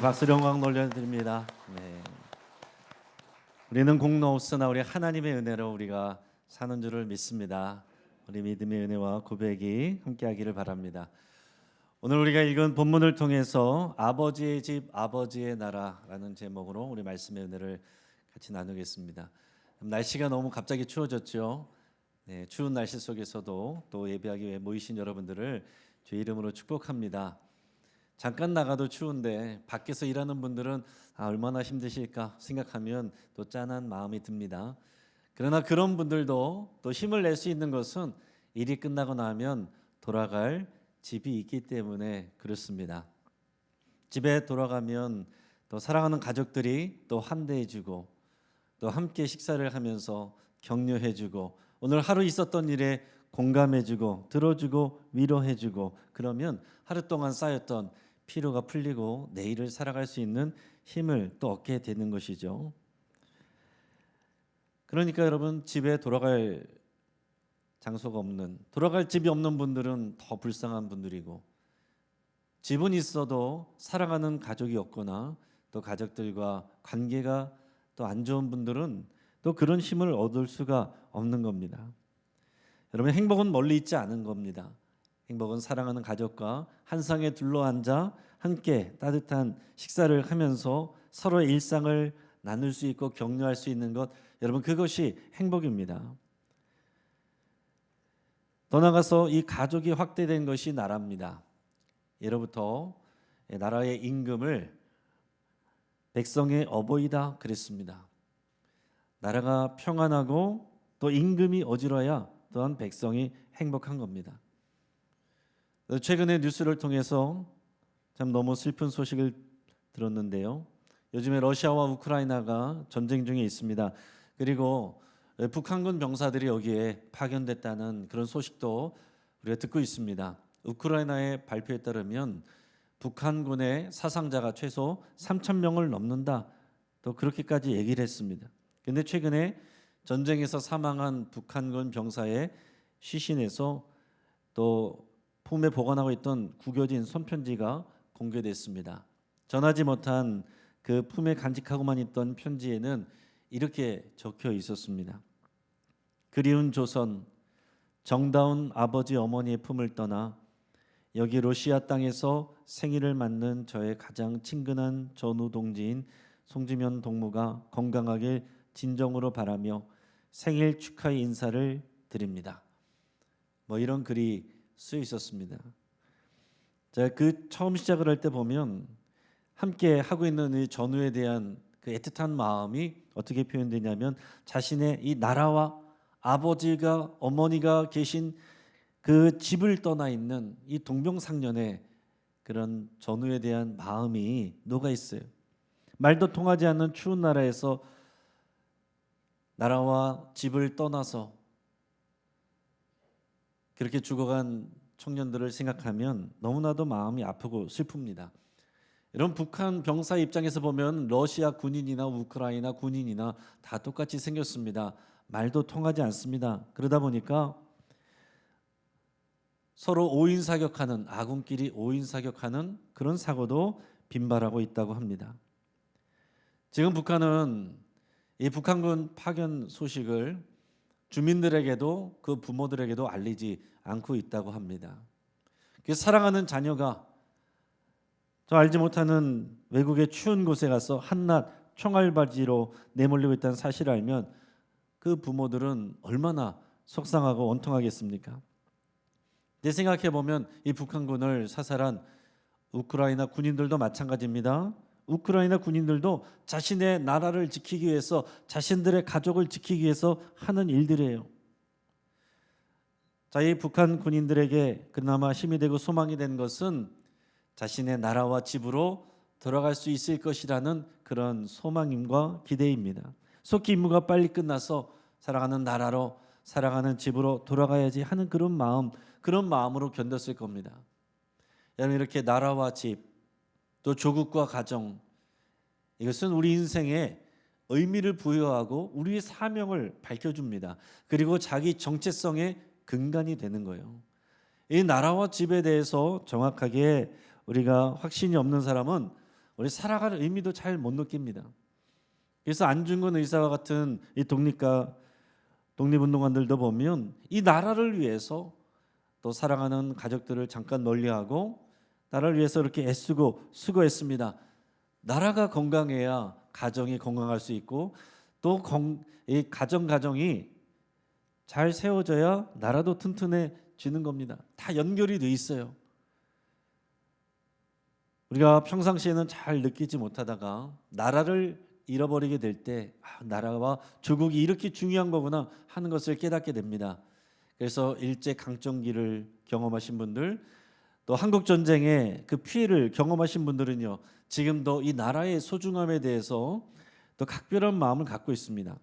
박수로 영광 돌려드립니다. 네. 우리는 공로 없으나 우리 하나님의 은혜로 우리가 사는 줄을 믿습니다. 우리 믿음의 은혜와 고백이 함께하기를 바랍니다. 오늘 우리가 읽은 본문을 통해서 아버지의 집 아버지의 나라라는 제목으로 우리 말씀의 은혜를 같이 나누겠습니다. 날씨가 너무 갑자기 추워졌죠. 네, 추운 날씨 속에서도 또 예배하기 위해 모이신 여러분들을 주의 이름으로 축복합니다. 잠깐 나가도 추운데 밖에서 일하는 분들은 얼마나 힘드실까 생각하면 또 짠한 마음이 듭니다. 그러나 그런 분들도 또 힘을 낼 수 있는 것은 일이 끝나고 나면 돌아갈 집이 있기 때문에 그렇습니다. 집에 돌아가면 또 사랑하는 가족들이 또 환대해주고 또 함께 식사를 하면서 격려해주고 오늘 하루 있었던 일에 공감해주고 들어주고 위로해주고 그러면 하루 동안 쌓였던 피로가 풀리고 내일을 살아갈 수 있는 힘을 또 얻게 되는 것이죠. 그러니까 여러분 집에 돌아갈 장소가 없는 돌아갈 집이 없는 분들은 더 불쌍한 분들이고 집은 있어도 사랑하는 가족이 없거나 또 가족들과 관계가 또 안 좋은 분들은 또 그런 힘을 얻을 수가 없는 겁니다. 여러분 행복은 멀리 있지 않은 겁니다. 행복은 사랑하는 가족과 한 상에 둘러앉아 함께 따뜻한 식사를 하면서 서로의 일상을 나눌 수 있고 격려할 수 있는 것 여러분 그것이 행복입니다. 더 나아가서 이 가족이 확대된 것이 나라입니다. 예로부터 나라의 임금을 백성의 어버이다 그랬습니다. 나라가 평안하고 또 임금이 어지러야 또한 백성이 행복한 겁니다. 최근에 뉴스를 통해서 참 너무 슬픈 소식을 들었는데요. 요즘에 러시아와 우크라이나가 전쟁 중에 있습니다. 그리고 북한군 병사들이 여기에 파견됐다는 그런 소식도 우리가 듣고 있습니다. 우크라이나의 발표에 따르면 북한군의 사상자가 최소 3,000명을 넘는다. 또 그렇게까지 얘기를 했습니다. 그런데 최근에 전쟁에서 사망한 북한군 병사의 시신에서 또 품에 보관하고 있던 구겨진 손편지가 공개됐습니다. 전하지 못한 그 품에 간직하고만 있던 편지에는 이렇게 적혀 있었습니다. 그리운 조선, 정다운 아버지 어머니의 품을 떠나 여기 러시아 땅에서 생일을 맞는 저의 가장 친근한 전우 동지인 송지면 동무가 건강하게 진정으로 바라며 생일 축하의 인사를 드립니다. 이런 글이 쓰여 있었습니다. 자, 그 처음 시작을 할 때 보면 함께 하고 있는 이 전우에 대한 그 애틋한 마음이 어떻게 표현되냐면 자신의 이 나라와 아버지가 어머니가 계신 그 집을 떠나 있는 이 동병상련의 그런 전우에 대한 마음이 녹아 있어요. 말도 통하지 않는 추운 나라에서 나라와 집을 떠나서 그렇게 죽어간 청년들을 생각하면 너무나도 마음이 아프고 슬픕니다. 여러분 북한 병사 입장에서 보면 러시아 군인이나 우크라이나 군인이나 다 똑같이 생겼습니다. 말도 통하지 않습니다. 그러다 보니까 서로 오인사격하는 아군끼리 오인사격하는 그런 사고도 빈발하고 있다고 합니다. 지금 북한은 이 북한군 파견 소식을 주민들에게도 그 부모들에게도 알리지 않고 있다고 합니다. 사랑하는 자녀가 저 알지 못하는 외국의 추운 곳에 가서 한낮 총알바지로 내몰리고 있다는 사실을 알면 그 부모들은 얼마나 속상하고 원통하겠습니까? 내 생각해 보면 이 북한군을 사살한 우크라이나 군인들도 마찬가지입니다. 우크라이나 군인들도 자신의 나라를 지키기 위해서 자신들의 가족을 지키기 위해서 하는 일들이에요. 자, 이 북한 군인들에게 그나마 힘이 되고 소망이 된 것은 자신의 나라와 집으로 돌아갈 수 있을 것이라는 그런 소망임과 기대입니다. 속히 임무가 빨리 끝나서 사랑하는 나라로 사랑하는 집으로 돌아가야지 하는 그런 마음으로 견뎠을 겁니다. 여러분 이렇게 나라와 집 또 조국과 가정 이것은 우리 인생에 의미를 부여하고 우리의 사명을 밝혀줍니다. 그리고 자기 정체성의 근간이 되는 거예요. 이 나라와 집에 대해서 정확하게 우리가 확신이 없는 사람은 우리 살아갈 의미도 잘 못 느낍니다. 그래서 안중근 의사와 같은 이 독립운동가들도 보면 이 나라를 위해서 또 사랑하는 가족들을 잠깐 멀리하고 나라를 위해서 이렇게 애쓰고 수고했습니다. 나라가 건강해야 가정이 건강할 수 있고 또 이 가정이 잘 세워져야 나라도 튼튼해지는 겁니다. 다 연결이 돼 있어요. 우리가 평상시에는 잘 느끼지 못하다가 나라를 잃어버리게 될 때 나라와 조국이 이렇게 중요한 거구나 하는 것을 깨닫게 됩니다. 그래서 일제 강점기를 경험하신 분들 또 한국 전쟁의 그 피해를 경험하신 분들은요 지금도 이 나라의 소중함에 대해서 또 각별한 마음을 갖고 있습니다.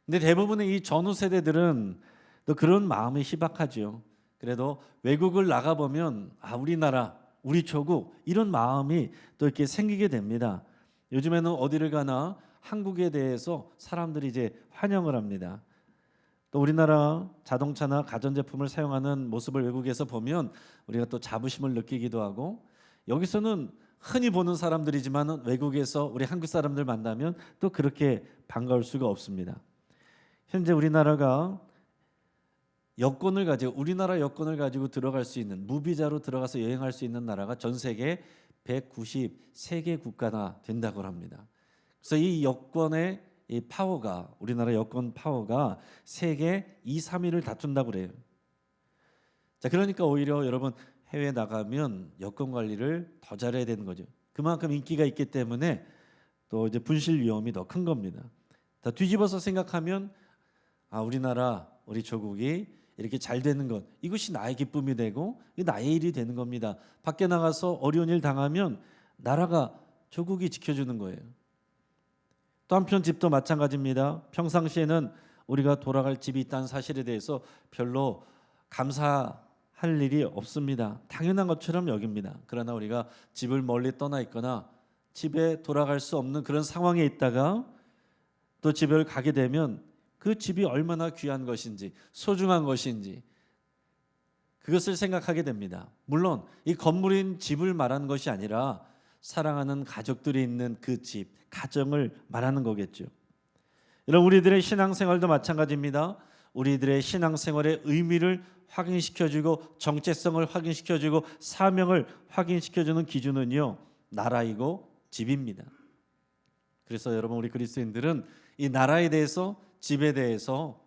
근데 대부분의 이 전후 세대들은 또 그런 마음이 희박하죠. 그래도 외국을 나가 보면 우리나라, 우리 조국 이런 마음이 또 이렇게 생기게 됩니다. 요즘에는 어디를 가나 한국에 대해서 사람들이 이제 환영을 합니다. 또 우리나라 자동차나 가전제품을 사용하는 모습을 외국에서 보면 우리가 또 자부심을 느끼기도 하고 여기서는 흔히 보는 사람들이지만 외국에서 우리 한국 사람들 만나면 또 그렇게 반가울 수가 없습니다. 현재 우리나라가 우리나라 여권을 가지고 들어갈 수 있는 무비자로 들어가서 여행할 수 있는 나라가 전 세계 193개 국가나 된다고 합니다. 그래서 이 여권의 이 파워가 우리나라 여권 파워가 세계 2, 3위를 다툰다고 그래요. 자, 그러니까 오히려 여러분 해외 나가면 여권 관리를 더 잘해야 되는 거죠. 그만큼 인기가 있기 때문에 또 이제 분실 위험이 더 큰 겁니다. 다 뒤집어서 생각하면 우리나라 우리 조국이 이렇게 잘 되는 것 이것이 나의 기쁨이 되고 나의 일이 되는 겁니다. 밖에 나가서 어려운 일 당하면 나라가 조국이 지켜주는 거예요. 또 한편 집도 마찬가지입니다. 평상시에는 우리가 돌아갈 집이 있다는 사실에 대해서 별로 감사할 일이 없습니다. 당연한 것처럼 여깁니다. 그러나 우리가 집을 멀리 떠나 있거나 집에 돌아갈 수 없는 그런 상황에 있다가 또 집을 가게 되면 그 집이 얼마나 귀한 것인지 소중한 것인지 그것을 생각하게 됩니다. 물론 이 건물인 집을 말하는 것이 아니라 사랑하는 가족들이 있는 그 집, 가정을 말하는 거겠죠. 이런 우리들의 신앙생활도 마찬가지입니다. 우리들의 신앙생활의 의미를 확인시켜주고 정체성을 확인시켜주고 사명을 확인시켜주는 기준은요 나라이고 집입니다. 그래서 여러분 우리 그리스도인들은 이 나라에 대해서 집에 대해서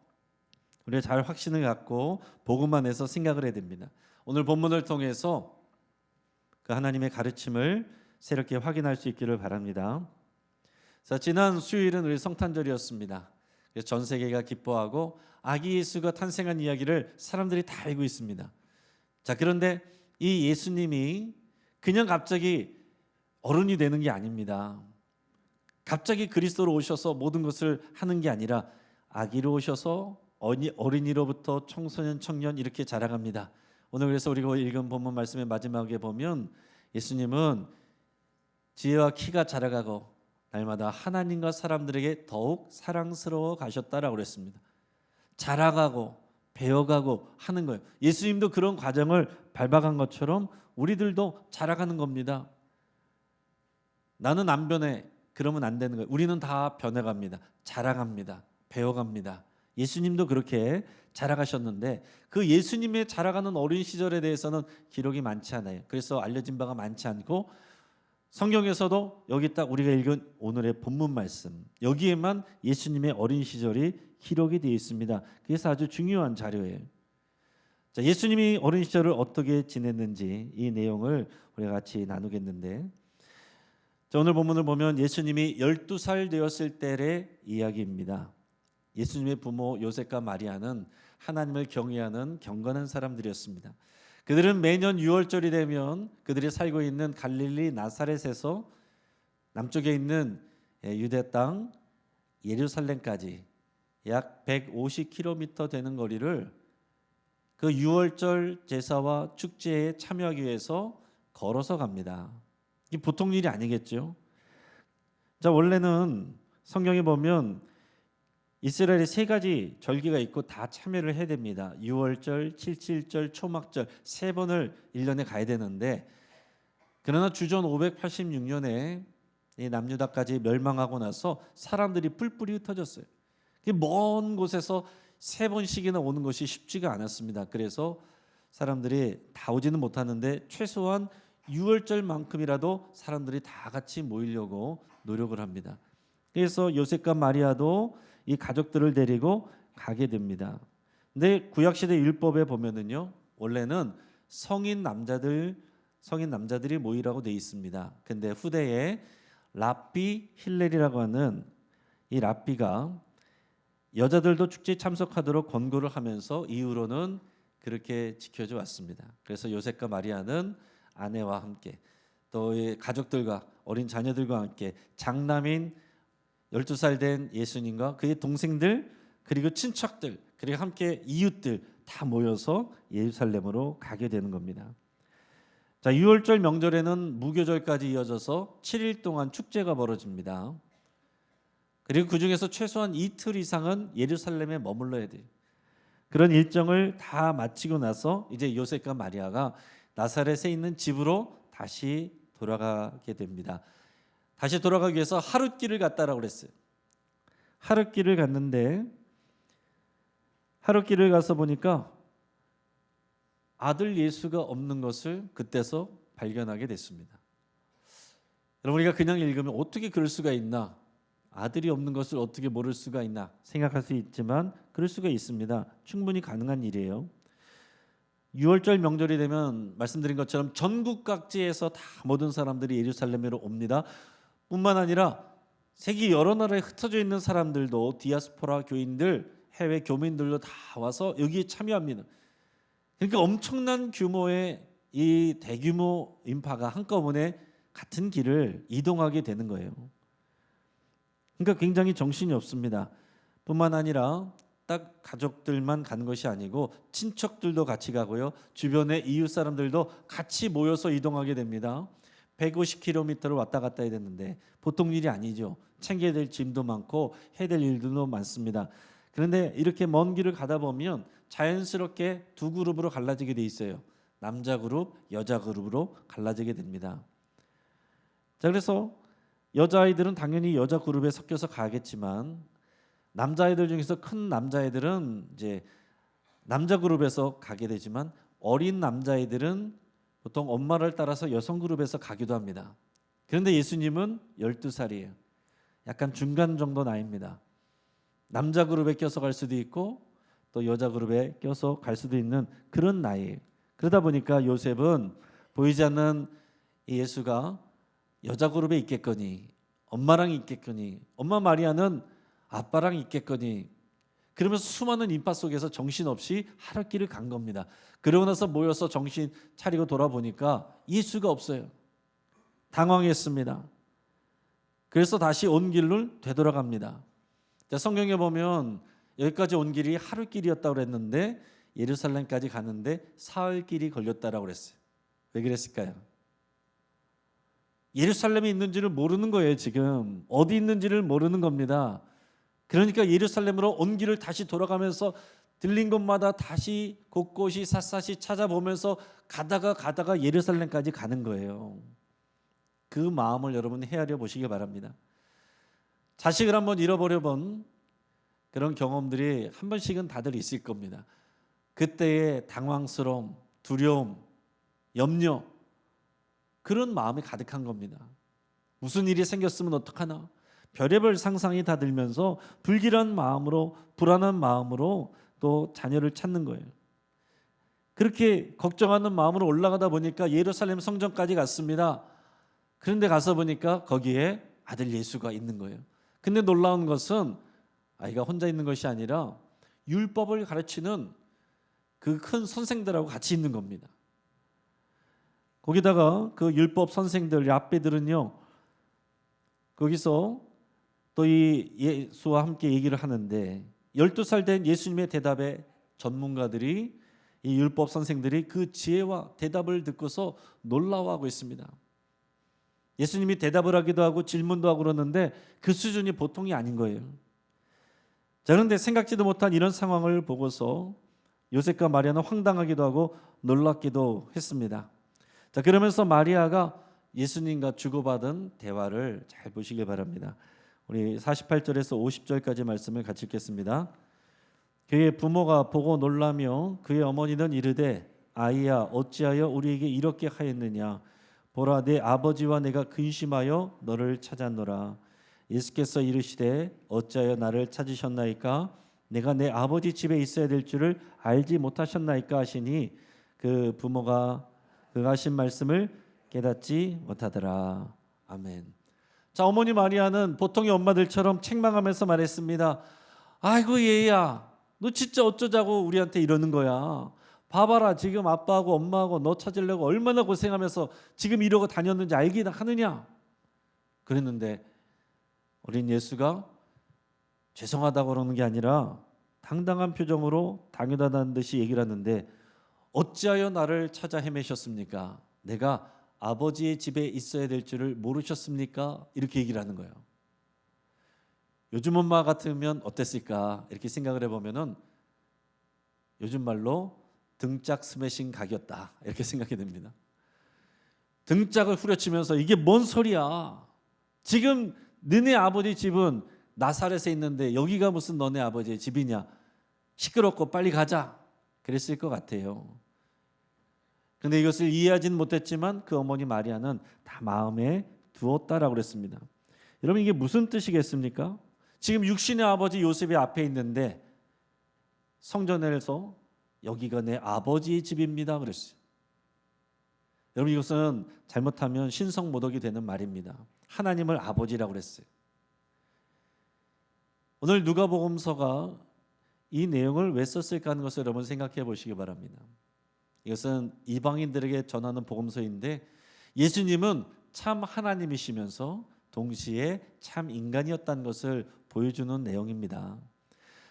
우리가 잘 확신을 갖고 복음 안에서 생각을 해야 됩니다. 오늘 본문을 통해서 그 하나님의 가르침을 새롭게 확인할 수 있기를 바랍니다. 자, 지난 수요일은 우리 성탄절이었습니다. 그래서 전 세계가 기뻐하고 아기 예수가 탄생한 이야기를 사람들이 다 알고 있습니다. 자, 그런데 이 예수님이 그냥 갑자기 어른이 되는 게 아닙니다. 갑자기 그리스도로 오셔서 모든 것을 하는 게 아니라 아기로 오셔서 어린이로부터 청소년, 청년 이렇게 자라갑니다. 오늘 그래서 우리가 읽은 본문 말씀의 마지막에 보면 예수님은 지혜와 키가 자라가고 날마다 하나님과 사람들에게 더욱 사랑스러워 가셨다라고 그랬습니다. 자라가고 배워가고 하는 거예요. 예수님도 그런 과정을 밟아간 것처럼 우리들도 자라가는 겁니다. 나는 안 변해. 그러면 안 되는 거예요. 우리는 다 변해갑니다. 자라갑니다. 배워갑니다. 예수님도 그렇게 자라가셨는데 그 예수님의 자라가는 어린 시절에 대해서는 기록이 많지 않아요. 그래서 알려진 바가 많지 않고 성경에서도 여기 딱 우리가 읽은 오늘의 본문 말씀 여기에만 예수님의 어린 시절이 기록이 되어 있습니다. 그래서 아주 중요한 자료예요. 자, 예수님이 어린 시절을 어떻게 지냈는지 이 내용을 우리가 같이 나누겠는데 자, 오늘 본문을 보면 예수님이 12살 되었을 때의 이야기입니다. 예수님의 부모 요셉과 마리아는 하나님을 경외하는 경건한 사람들이었습니다. 그들은 매년 6월절이 되면 그들이 살고 있는 갈릴리 나사렛에서 남쪽에 있는 유대 땅 예루살렘까지 약 150km 되는 거리를 그 6월절 제사와 축제에 참여하기 위해서 걸어서 갑니다. 이게 보통 일이 아니겠죠. 자, 원래는 성경에 보면 이스라엘에 세 가지 절기가 있고 다 참여를 해야 됩니다. 6월절, 77절, 초막절 세 번을 1년에 가야 되는데 그러나 주전 586년에 이 남유다까지 멸망하고 나서 사람들이 뿔뿔이 흩어졌어요. 먼 곳에서 세 번씩이나 오는 것이 쉽지가 않았습니다. 그래서 사람들이 다 오지는 못하는데 최소한 유월절만큼이라도 사람들이 다 같이 모이려고 노력을 합니다. 그래서 요셉과 마리아도 이 가족들을 데리고 가게 됩니다. 근데 구약시대 율법에 보면은요, 원래는 성인 남자들이 모이라고 돼 있습니다. 근데 후대에 랍비 힐렐이라고 하는 이 랍비가 여자들도 축제에 참석하도록 권고를 하면서 이후로는 그렇게 지켜져 왔습니다. 그래서 요셉과 마리아는 아내와 함께 또 가족들과 어린 자녀들과 함께 장남인 12살 된 예수님과 그의 동생들 그리고 친척들 그리고 함께 이웃들 다 모여서 예루살렘으로 가게 되는 겁니다. 자, 6월절 명절에는 무교절까지 이어져서 7일 동안 축제가 벌어집니다. 그리고 그 중에서 최소한 이틀 이상은 예루살렘에 머물러야 돼요. 그런 일정을 다 마치고 나서 이제 요셉과 마리아가 나사렛에 있는 집으로 다시 돌아가게 됩니다. 다시 돌아가기 위해서 하룻길을 갔다라고 그랬어요. 하룻길을 갔는데 하룻길을 가서 보니까 아들 예수가 없는 것을 그때서 발견하게 됐습니다. 여러분, 우리가 그냥 읽으면 어떻게 그럴 수가 있나? 아들이 없는 것을 어떻게 모를 수가 있나 생각할 수 있지만 그럴 수가 있습니다. 충분히 가능한 일이에요. 6월절 명절이 되면 말씀드린 것처럼 전국 각지에서 다 모든 사람들이 예루살렘으로 옵니다. 뿐만 아니라 세계 여러 나라에 흩어져 있는 사람들도 디아스포라 교인들, 해외 교민들도 다 와서 여기에 참여합니다. 그러니까 엄청난 규모의 이 대규모 인파가 한꺼번에 같은 길을 이동하게 되는 거예요. 그러니까 굉장히 정신이 없습니다. 뿐만 아니라 딱 가족들만 가는 것이 아니고 친척들도 같이 가고요. 주변의 이웃 사람들도 같이 모여서 이동하게 됩니다. 150km를 왔다 갔다 해야 되는데 보통 일이 아니죠. 챙겨야 될 짐도 많고 해야 될 일들도 많습니다. 그런데 이렇게 먼 길을 가다 보면 자연스럽게 두 그룹으로 갈라지게 돼 있어요. 남자 그룹, 여자 그룹으로 갈라지게 됩니다. 자, 그래서 여자아이들은 당연히 여자 그룹에 섞여서 가겠지만 남자아이들 중에서 큰 남자아이들은 이제 남자 그룹에서 가게 되지만 어린 남자아이들은 보통 엄마를 따라서 여성 그룹에서 가기도 합니다. 그런데 예수님은 12살이에요. 약간 중간 정도 나이입니다. 남자 그룹에 껴서 갈 수도 있고 또 여자 그룹에 껴서 갈 수도 있는 그런 나이예요. 그러다 보니까 요셉은 보이지 않는 예수가 여자 그룹에 있겠거니 엄마랑 있겠거니 엄마 마리아는 아빠랑 있겠거니 그러면서 수많은 인파 속에서 정신없이 하룻길을 간 겁니다. 그러고 나서 모여서 정신 차리고 돌아보니까 예수가 없어요. 당황했습니다. 그래서 다시 온 길을 되돌아갑니다. 성경에 보면 여기까지 온 길이 하룻길이었다고 그랬는데 예루살렘까지 가는데 사흘길이 걸렸다라고 그랬어요. 왜 그랬을까요? 예루살렘에 있는지를 모르는 거예요. 지금 어디 있는지를 모르는 겁니다. 그러니까 예루살렘으로 온 길을 다시 돌아가면서 들린 곳마다 다시 곳곳이 샅샅이 찾아보면서 가다가 예루살렘까지 가는 거예요. 그 마음을 여러분 헤아려 보시기 바랍니다. 자식을 한번 잃어버려 본 그런 경험들이 한 번씩은 다들 있을 겁니다. 그때의 당황스러움, 두려움, 염려 그런 마음이 가득한 겁니다. 무슨 일이 생겼으면 어떡하나 별의별 상상이 다 들면서 불길한 마음으로 불안한 마음으로 또 자녀를 찾는 거예요. 그렇게 걱정하는 마음으로 올라가다 보니까 예루살렘 성전까지 갔습니다. 그런데 가서 보니까 거기에 아들 예수가 있는 거예요. 근데 놀라운 것은 아이가 혼자 있는 것이 아니라 율법을 가르치는 그 큰 선생들하고 같이 있는 겁니다. 거기다가 그 율법 선생들, 랍비들은요, 거기서 또 이 예수와 함께 얘기를 하는데 12살 된 예수님의 대답에 전문가들이 이 율법 선생들이 그 지혜와 대답을 듣고서 놀라워하고 있습니다. 예수님이 대답을 하기도 하고 질문도 하고 그러는데 그 수준이 보통이 아닌 거예요. 자, 그런데 생각지도 못한 이런 상황을 보고서 요셉과 마리아는 황당하기도 하고 놀랍기도 했습니다. 자, 그러면서 마리아가 예수님과 주고받은 대화를 잘 보시길 바랍니다. 우리 48절에서 50절까지 말씀을 같이 읽겠습니다. 그의 부모가 보고 놀라며 그의 어머니는 이르되 아이야 어찌하여 우리에게 이렇게 하였느냐 보라 내 아버지와 내가 근심하여 너를 찾았노라. 예수께서 이르시되 어찌하여 나를 찾으셨나이까 내가 내 아버지 집에 있어야 될 줄을 알지 못하셨나이까 하시니 그 부모가 그가 하신 말씀을 깨닫지 못하더라. 아멘. 자, 어머니 마리아는 보통의 엄마들처럼 책망하면서 말했습니다. 아이고 얘야 너 진짜 어쩌자고 우리한테 이러는 거야. 봐봐라 지금 아빠하고 엄마하고 너 찾으려고 얼마나 고생하면서 지금 이러고 다녔는지 알기나 하느냐. 그랬는데 어린 예수가 죄송하다고 그러는 게 아니라 당당한 표정으로 당연하다는 듯이 얘기를 하는데 어찌하여 나를 찾아 헤매셨습니까? 내가 아버지의 집에 있어야 될 줄을 모르셨습니까? 이렇게 얘기를 하는 거예요. 요즘 엄마 같으면 어땠을까? 이렇게 생각을 해보면은 요즘 말로 등짝 스매싱 각이었다 이렇게 생각이 됩니다. 등짝을 후려치면서 이게 뭔 소리야? 지금 너네 아버지 집은 나사렛에 있는데 여기가 무슨 너네 아버지의 집이냐? 시끄럽고 빨리 가자. 그랬을 것 같아요. 그런데 이것을 이해하지는 못했지만 그 어머니 마리아는 다 마음에 두었다라고 그랬습니다. 여러분 이게 무슨 뜻이겠습니까? 지금 육신의 아버지 요셉이 앞에 있는데 성전에서 여기가 내 아버지의 집입니다 그랬어요. 여러분 이것은 잘못하면 신성모독이 되는 말입니다. 하나님을 아버지라고 그랬어요. 오늘 누가복음서가 이 내용을 왜 썼을까 하는 것을 여러분 생각해 보시기 바랍니다. 이것은 이방인들에게 전하는 복음서인데 예수님은 참 하나님이시면서 동시에 참 인간이었다는 것을 보여주는 내용입니다.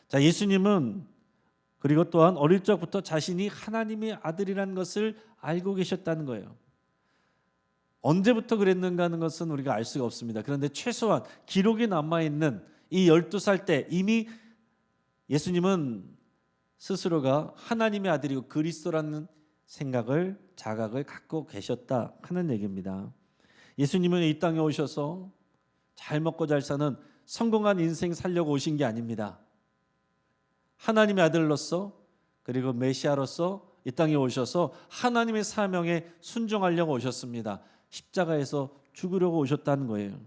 자, 예수님은 그리고 또한 어릴 적부터 자신이 하나님의 아들이라는 것을 알고 계셨다는 거예요. 언제부터 그랬는가 하는 것은 우리가 알 수가 없습니다. 그런데 최소한 기록에 남아있는 이 12살 때 이미 예수님은 스스로가 하나님의 아들이고 그리스도라는 생각을 자각을 갖고 계셨다 하는 얘기입니다. 예수님은 이 땅에 오셔서 잘 먹고 잘 사는 성공한 인생 살려고 오신 게 아닙니다. 하나님의 아들로서 그리고 메시아로서 이 땅에 오셔서 하나님의 사명에 순종하려고 오셨습니다. 십자가에서 죽으려고 오셨다는 거예요.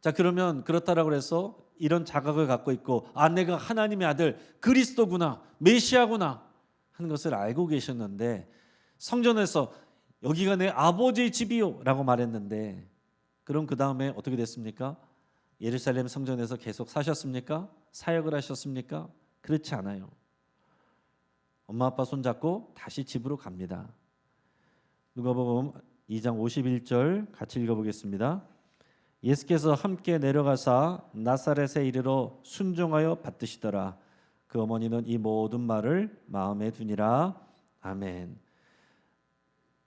자, 그러면 그렇다라고 해서 이런 자각을 갖고 있고 내가 하나님의 아들 그리스도구나 메시아구나 하는 것을 알고 계셨는데 성전에서 여기가 내 아버지의 집이요 라고 말했는데 그럼 그 다음에 어떻게 됐습니까? 예루살렘 성전에서 계속 사셨습니까? 사역을 하셨습니까? 그렇지 않아요. 엄마 아빠 손잡고 다시 집으로 갑니다. 누가복음 2장 51절 같이 읽어보겠습니다. 예수께서 함께 내려가사 나사렛에 이르러 순종하여 받드시더라. 그 어머니는 이 모든 말을 마음에 두니라. 아멘.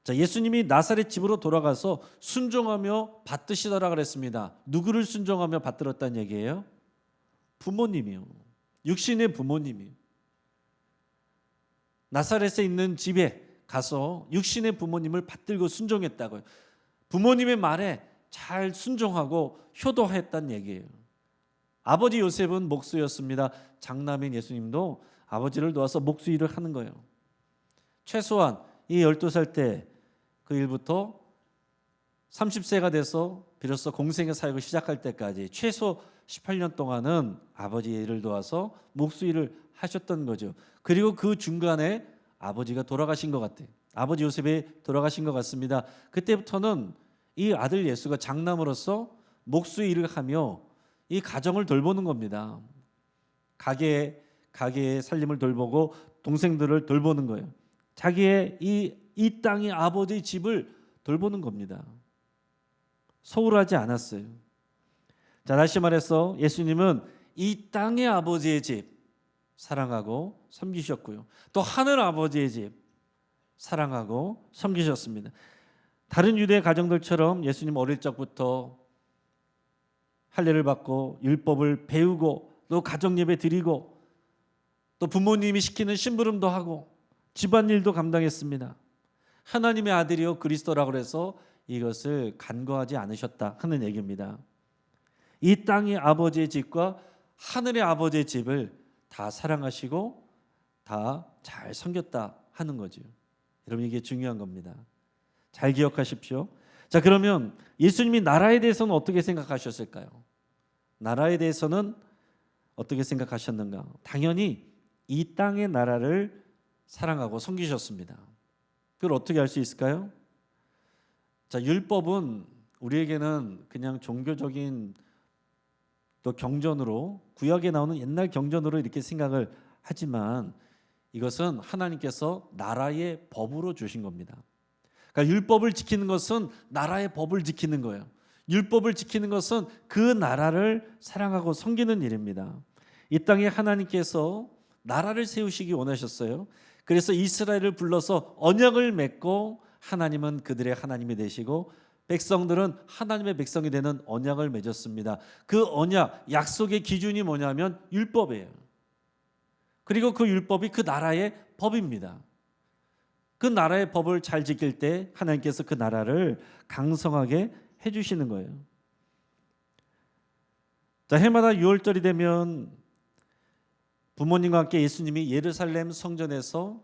자, 예수님이 나사렛 집으로 돌아가서 순종하며 받드시더라 그랬습니다. 누구를 순종하며 받들었다는 얘기예요? 부모님이요. 육신의 부모님이요. 나사렛에 있는 집에 가서 육신의 부모님을 받들고 순종했다고요. 부모님의 말에 잘 순종하고 효도했다는 얘기예요. 아버지 요셉은 목수였습니다. 장남인 예수님도 아버지를 도와서 목수 일을 하는 거예요. 최소한 이 12살 때 그 일부터 30세가 돼서 비로소 공생의 사역을 시작할 때까지 최소 18년 동안은 아버지 일을 도와서 목수 일을 하셨던 거죠. 그리고 그 중간에 아버지가 돌아가신 것 같아요. 아버지 요셉이 돌아가신 것 같습니다. 그때부터는 이 아들 예수가 장남으로서 목수 일을 하며 이 가정을 돌보는 겁니다. 가게의 살림을 돌보고 동생들을 돌보는 거예요. 자기의 이 땅의 아버지의 집을 돌보는 겁니다. 소홀하지 않았어요. 자, 다시 말해서 예수님은 이 땅의 아버지의 집 사랑하고 섬기셨고요. 또 하늘 아버지의 집 사랑하고 섬기셨습니다. 다른 유대 가정들처럼 예수님 어릴 적부터 할례를 받고 율법을 배우고 또 가정 예배 드리고 또 부모님이 시키는 심부름도 하고 집안일도 감당했습니다. 하나님의 아들이요 그리스도라고 해서 이것을 간과하지 않으셨다 하는 얘기입니다. 이 땅의 아버지의 집과 하늘의 아버지의 집을 다 사랑하시고 다 잘 섬겼다 하는 거죠. 여러분, 이게 중요한 겁니다. 잘 기억하십시오. 자, 그러면 예수님이 나라에 대해서는 어떻게 생각하셨을까요? 나라에 대해서는 어떻게 생각하셨는가? 당연히 이 땅의 나라를 사랑하고 섬기셨습니다. 그걸 어떻게 알 수 있을까요? 자, 율법은 우리에게는 그냥 종교적인 또 경전으로, 구약에 나오는 옛날 경전으로 이렇게 생각을 하지만 이것은 하나님께서 나라의 법으로 주신 겁니다. 그러니까 율법을 지키는 것은 나라의 법을 지키는 거예요. 율법을 지키는 것은 그 나라를 사랑하고 섬기는 일입니다. 이 땅에 하나님께서 나라를 세우시기 원하셨어요. 그래서 이스라엘을 불러서 언약을 맺고 하나님은 그들의 하나님이 되시고 백성들은 하나님의 백성이 되는 언약을 맺었습니다. 그 언약, 약속의 기준이 뭐냐면 율법이에요. 그리고 그 율법이 그 나라의 법입니다. 그 나라의 법을 잘 지킬 때 하나님께서 그 나라를 강성하게 해주시는 거예요. 자, 해마다 6월절이 되면 부모님과 함께 예수님이 예루살렘 성전에서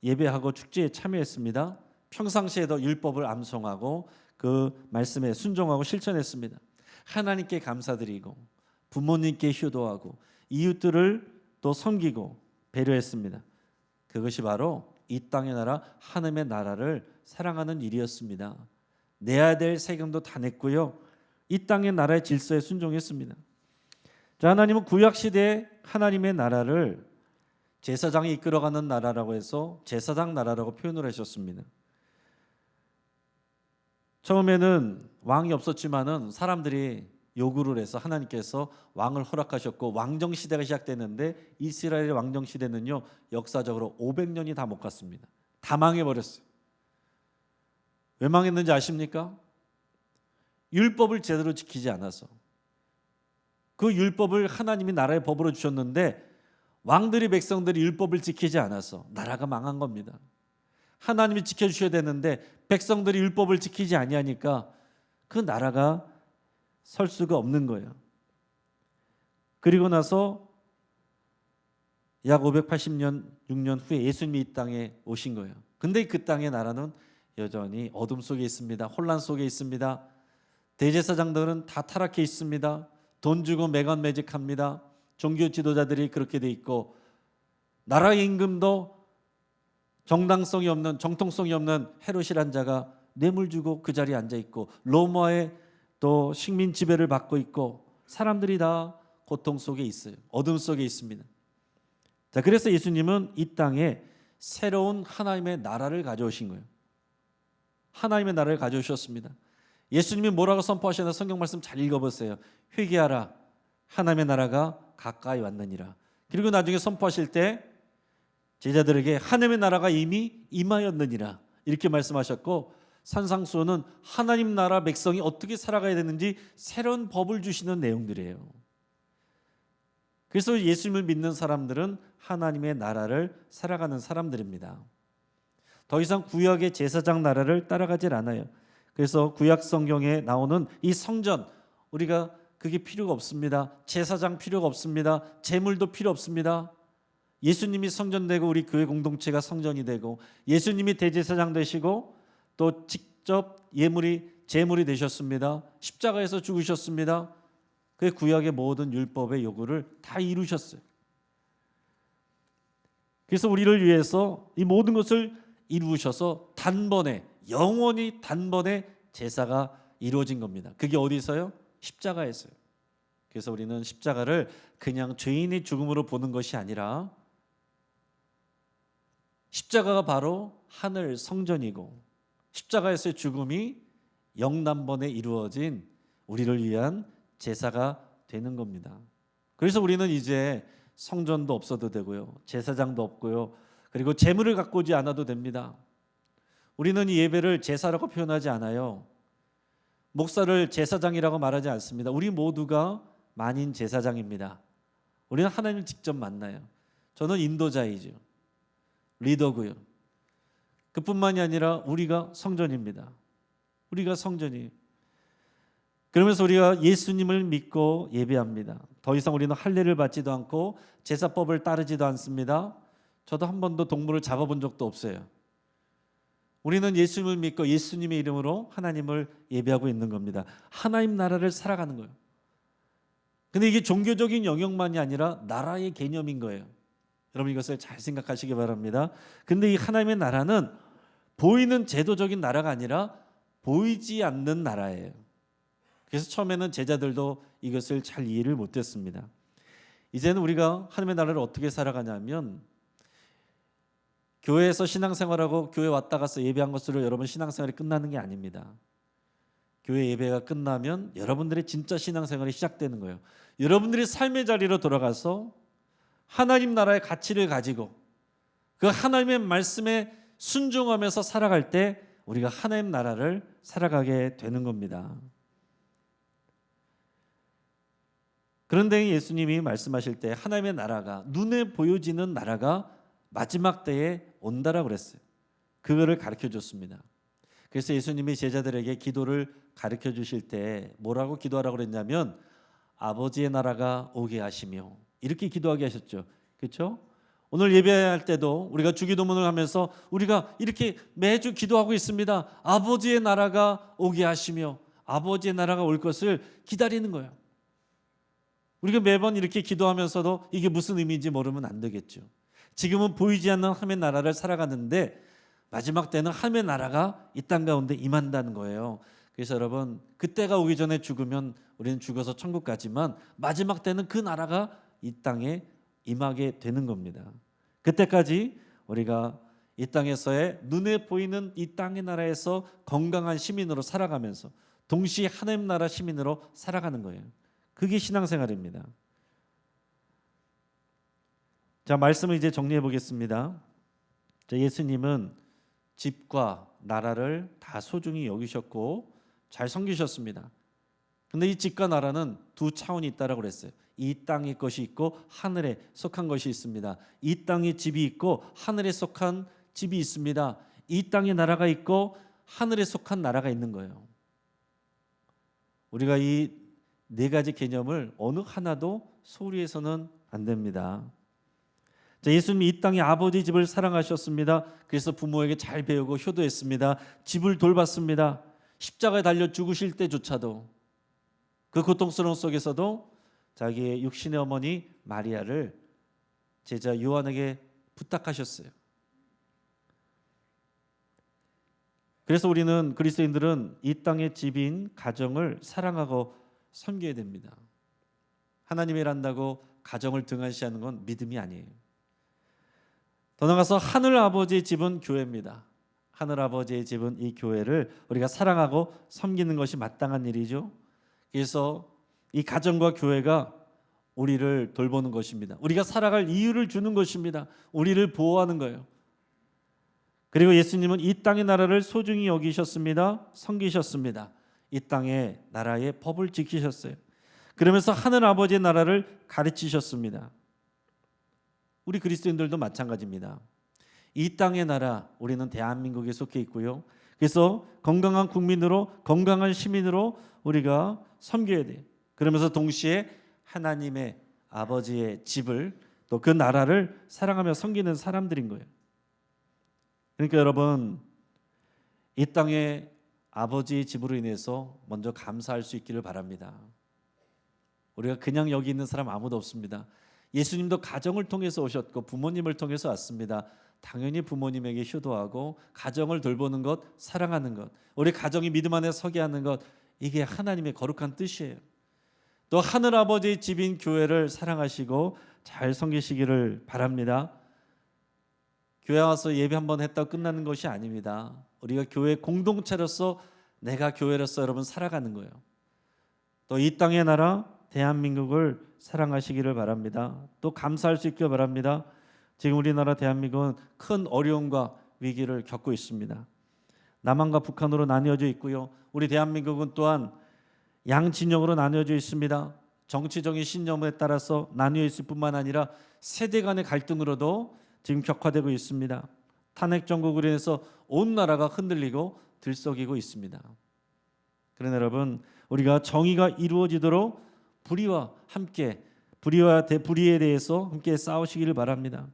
예배하고 축제에 참여했습니다. 평상시에도 율법을 암송하고 그 말씀에 순종하고 실천했습니다. 하나님께 감사드리고 부모님께 효도하고 이웃들을 또 섬기고 배려했습니다. 그것이 바로 이 땅의 나라, 하나님의 나라를 사랑하는 일이었습니다. 내야 될 세금도 다 냈고요. 이 땅의 나라의 질서에 순종했습니다. 자, 하나님은 구약 시대에 하나님의 나라를 제사장이 이끌어가는 나라라고 해서 제사장 나라라고 표현을 하셨습니다. 처음에는 왕이 없었지만은 사람들이 요구를 해서 하나님께서 왕을 허락하셨고 왕정 시대가 시작됐는데 이스라엘의 왕정 시대는요 역사적으로 500년이 다 못 갔습니다. 다 망해버렸어요. 왜 망했는지 아십니까? 율법을 제대로 지키지 않아서. 그 율법을 하나님이 나라의 법으로 주셨는데 왕들이 백성들이 율법을 지키지 않아서 나라가 망한 겁니다. 하나님이 지켜주셔야 되는데 백성들이 율법을 지키지 아니하니까 그 나라가 설 수가 없는 거예요. 그리고 나서 약 580년 6년 후에 예수님이 이 땅에 오신 거예요. 근데 그 땅의 나라는 여전히 어둠 속에 있습니다. 혼란 속에 있습니다. 대제사장들은 다 타락해 있습니다. 돈 주고 매간매직합니다. 종교 지도자들이 그렇게 돼 있고 나라의 임금도 정당성이 없는, 정통성이 없는 헤롯이란 자가 뇌물 주고 그 자리에 앉아 있고 로마의 또 식민 지배를 받고 있고 사람들이 다 고통 속에 있어요. 어둠 속에 있습니다. 자, 그래서 예수님은 이 땅에 새로운 하나님의 나라를 가져오신 거예요. 하나님의 나라를 가져오셨습니다. 예수님이 뭐라고 선포하셨나 성경 말씀 잘 읽어보세요. 회개하라, 하나님의 나라가 가까이 왔느니라. 그리고 나중에 선포하실 때 제자들에게 하나님의 나라가 이미 임하였느니라 이렇게 말씀하셨고, 산상수호는 하나님 나라 백성이 어떻게 살아가야 되는지 새로운 법을 주시는 내용들이에요. 그래서 예수님을 믿는 사람들은 하나님의 나라를 살아가는 사람들입니다. 더 이상 구약의 제사장 나라를 따라가질 않아요. 그래서 구약 성경에 나오는 이 성전, 우리가 그게 필요가 없습니다. 제사장 필요가 없습니다. 제물도 필요 없습니다. 예수님이 성전 되고 우리 교회 공동체가 성전이 되고 예수님이 대제사장 되시고 또 직접 제물이 되셨습니다. 십자가에서 죽으셨습니다. 그 구약의 모든 율법의 요구를 다 이루셨어요. 그래서 우리를 위해서 이 모든 것을 이루셔서 단번에, 영원히 단번에 제사가 이루어진 겁니다. 그게 어디서요? 십자가에서요. 그래서 우리는 십자가를 그냥 죄인의 죽음으로 보는 것이 아니라 십자가가 바로 하늘 성전이고 십자가에서의 죽음이 영단번에 이루어진 우리를 위한 제사가 되는 겁니다. 그래서 우리는 이제 성전도 없어도 되고요, 제사장도 없고요, 그리고 제물을 갖고 오지 않아도 됩니다. 우리는 이 예배를 제사라고 표현하지 않아요. 목사를 제사장이라고 말하지 않습니다. 우리 모두가 만인 제사장입니다. 우리는 하나님을 직접 만나요. 저는 인도자이죠, 리더고요. 그뿐만이 아니라 우리가 성전입니다. 우리가 성전이에요. 그러면서 우리가 예수님을 믿고 예배합니다. 더 이상 우리는 할례를 받지도 않고 제사법을 따르지도 않습니다. 저도 한 번도 동물을 잡아본 적도 없어요. 우리는 예수님을 믿고 예수님의 이름으로 하나님을 예배하고 있는 겁니다. 하나님 나라를 살아가는 거예요. 근데 이게 종교적인 영역만이 아니라 나라의 개념인 거예요. 여러분 이것을 잘 생각하시기 바랍니다. 근데 이 하나님의 나라는 보이는 제도적인 나라가 아니라 보이지 않는 나라예요. 그래서 처음에는 제자들도 이것을 잘 이해를 못했습니다. 이제는 우리가 하나님의 나라를 어떻게 살아가냐면 교회에서 신앙생활하고 교회 왔다 가서 예배한 것으로 여러분 신앙생활이 끝나는 게 아닙니다. 교회 예배가 끝나면 여러분들의 진짜 신앙생활이 시작되는 거예요. 여러분들이 삶의 자리로 돌아가서 하나님 나라의 가치를 가지고 그 하나님의 말씀에 순종하면서 살아갈 때 우리가 하나님 나라를 살아가게 되는 겁니다. 그런데 예수님이 말씀하실 때 하나님의 나라가 눈에 보여지는 나라가 마지막 때에 온다라고 그랬어요. 그거를 가르쳐 줬습니다. 그래서 예수님이 제자들에게 기도를 가르쳐 주실 때 뭐라고 기도하라고 그랬냐면 아버지의 나라가 오게 하시며 이렇게 기도하게 하셨죠. 그렇죠? 오늘 예배할 때도 우리가 주기도문을 하면서 우리가 이렇게 매주 기도하고 있습니다. 아버지의 나라가 오게 하시며 아버지의 나라가 올 것을 기다리는 거예요. 우리가 매번 이렇게 기도하면서도 이게 무슨 의미인지 모르면 안 되겠죠. 지금은 보이지 않는 하나님의 나라를 살아가는데 마지막 때는 하나님의 나라가 이 땅 가운데 임한다는 거예요. 그래서 여러분 그때가 오기 전에 죽으면 우리는 죽어서 천국 가지만 마지막 때는 그 나라가 이 땅에 임하게 되는 겁니다. 그때까지 우리가 이 땅에서의 눈에 보이는 이 땅의 나라에서 건강한 시민으로 살아가면서 동시에 하나님 나라 시민으로 살아가는 거예요. 그게 신앙생활입니다. 자, 말씀을 이제 정리해 보겠습니다. 자, 예수님은 집과 나라를 다 소중히 여기셨고 잘 섬기셨습니다. 근데 이 집과 나라는 두 차원이 있다라고 그랬어요. 이 땅의 것이 있고 하늘에 속한 것이 있습니다. 이 땅의 집이 있고 하늘에 속한 집이 있습니다. 이 땅의 나라가 있고 하늘에 속한 나라가 있는 거예요. 우리가 이 네 가지 개념을 어느 하나도 소홀히 해서는 안 됩니다. 자, 예수님이 이 땅에 아버지 집을 사랑하셨습니다. 그래서 부모에게 잘 배우고 효도했습니다. 집을 돌봤습니다. 십자가에 달려 죽으실 때조차도 그 고통스러움 속에서도 자기의 육신의 어머니 마리아를 제자 요한에게 부탁하셨어요. 그래서 우리는 그리스도인들은 이 땅의 집인 가정을 사랑하고 섬겨야 됩니다. 하나님이 일한다고 가정을 등한시하는 건 믿음이 아니에요. 더 나아가서 하늘 아버지의 집은 교회입니다. 하늘 아버지의 집은 이 교회를 우리가 사랑하고 섬기는 것이 마땅한 일이죠. 그래서 이 가정과 교회가 우리를 돌보는 것입니다. 우리가 살아갈 이유를 주는 것입니다. 우리를 보호하는 거예요. 그리고 예수님은 이 땅의 나라를 소중히 여기셨습니다. 섬기셨습니다. 이 땅의 나라의 법을 지키셨어요. 그러면서 하늘 아버지의 나라를 가르치셨습니다. 우리 그리스도인들도 마찬가지입니다. 이 땅의 나라, 우리는 대한민국에 속해 있고요. 그래서 건강한 국민으로, 건강한 시민으로 우리가 섬겨야 돼요. 그러면서 동시에 하나님의 아버지의 집을 또 그 나라를 사랑하며 섬기는 사람들인 거예요. 그러니까 여러분, 이 땅의 아버지의 집으로 인해서 먼저 감사할 수 있기를 바랍니다. 우리가 그냥 여기 있는 사람 아무도 없습니다. 예수님도 가정을 통해서 오셨고 부모님을 통해서 왔습니다. 당연히 부모님에게 효도하고 가정을 돌보는 것, 사랑하는 것, 우리 가정이 믿음 안에 서게 하는 것, 이게 하나님의 거룩한 뜻이에요. 또 하늘 아버지의 집인 교회를 사랑하시고 잘 섬기시기를 바랍니다. 교회 와서 예배 한번 했다고 끝나는 것이 아닙니다. 우리가 교회 공동체로서 내가 교회로서 여러분 살아가는 거예요. 또 이 땅의 나라 대한민국을 사랑하시기를 바랍니다. 또 감사할 수 있기를 바랍니다. 지금 우리나라 대한민국은 큰 어려움과 위기를 겪고 있습니다. 남한과 북한으로 나뉘어져 있고요. 우리 대한민국은 또한 양진영으로 나뉘어져 있습니다. 정치적인 신념에 따라서 나뉘어 있을 뿐만 아니라 세대 간의 갈등으로도 지금 격화되고 있습니다. 탄핵 정국으로 인해서 온 나라가 흔들리고 들썩이고 있습니다. 그러나 여러분, 우리가 정의가 이루어지도록 불의와 불의에 대해서 함께 싸우시기를 바랍니다.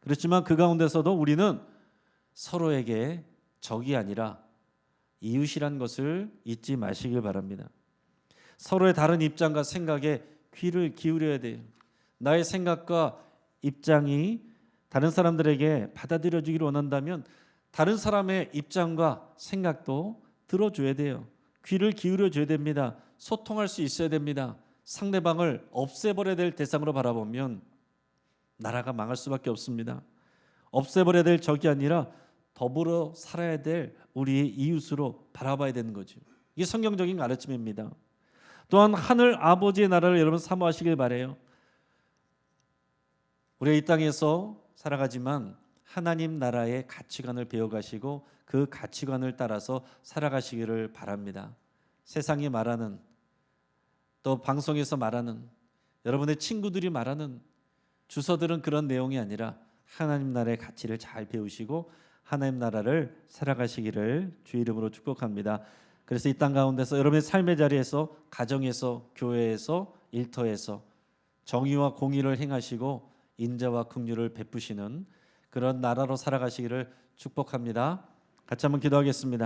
그렇지만 그 가운데서도 우리는 서로에게 적이 아니라 이웃이란 것을 잊지 마시길 바랍니다. 서로의 다른 입장과 생각에 귀를 기울여야 돼요. 나의 생각과 입장이 다른 사람들에게 받아들여지기를 원한다면 다른 사람의 입장과 생각도 들어줘야 돼요. 귀를 기울여줘야 됩니다. 소통할 수 있어야 됩니다. 상대방을 없애버려야 될 대상으로 바라보면 나라가 망할 수밖에 없습니다. 없애버려야 될 적이 아니라 더불어 살아야 될 우리의 이웃으로 바라봐야 되는 거죠. 이게 성경적인 가르침입니다. 또한 하늘 아버지의 나라를 여러분 사모하시길 바라요. 우리가 이 땅에서 살아가지만 하나님 나라의 가치관을 배워가시고 그 가치관을 따라서 살아가시기를 바랍니다. 세상이 말하는, 또 방송에서 말하는, 여러분의 친구들이 말하는 주서들은 그런 내용이 아니라 하나님 나라의 가치를 잘 배우시고 하나님 나라를 살아가시기를 주의 이름으로 축복합니다. 그래서 이 땅 가운데서 여러분의 삶의 자리에서, 가정에서, 교회에서, 일터에서 정의와 공의를 행하시고 인자와 긍휼을 베푸시는 그런 나라로 살아가시기를 축복합니다. 같이 한번 기도하겠습니다.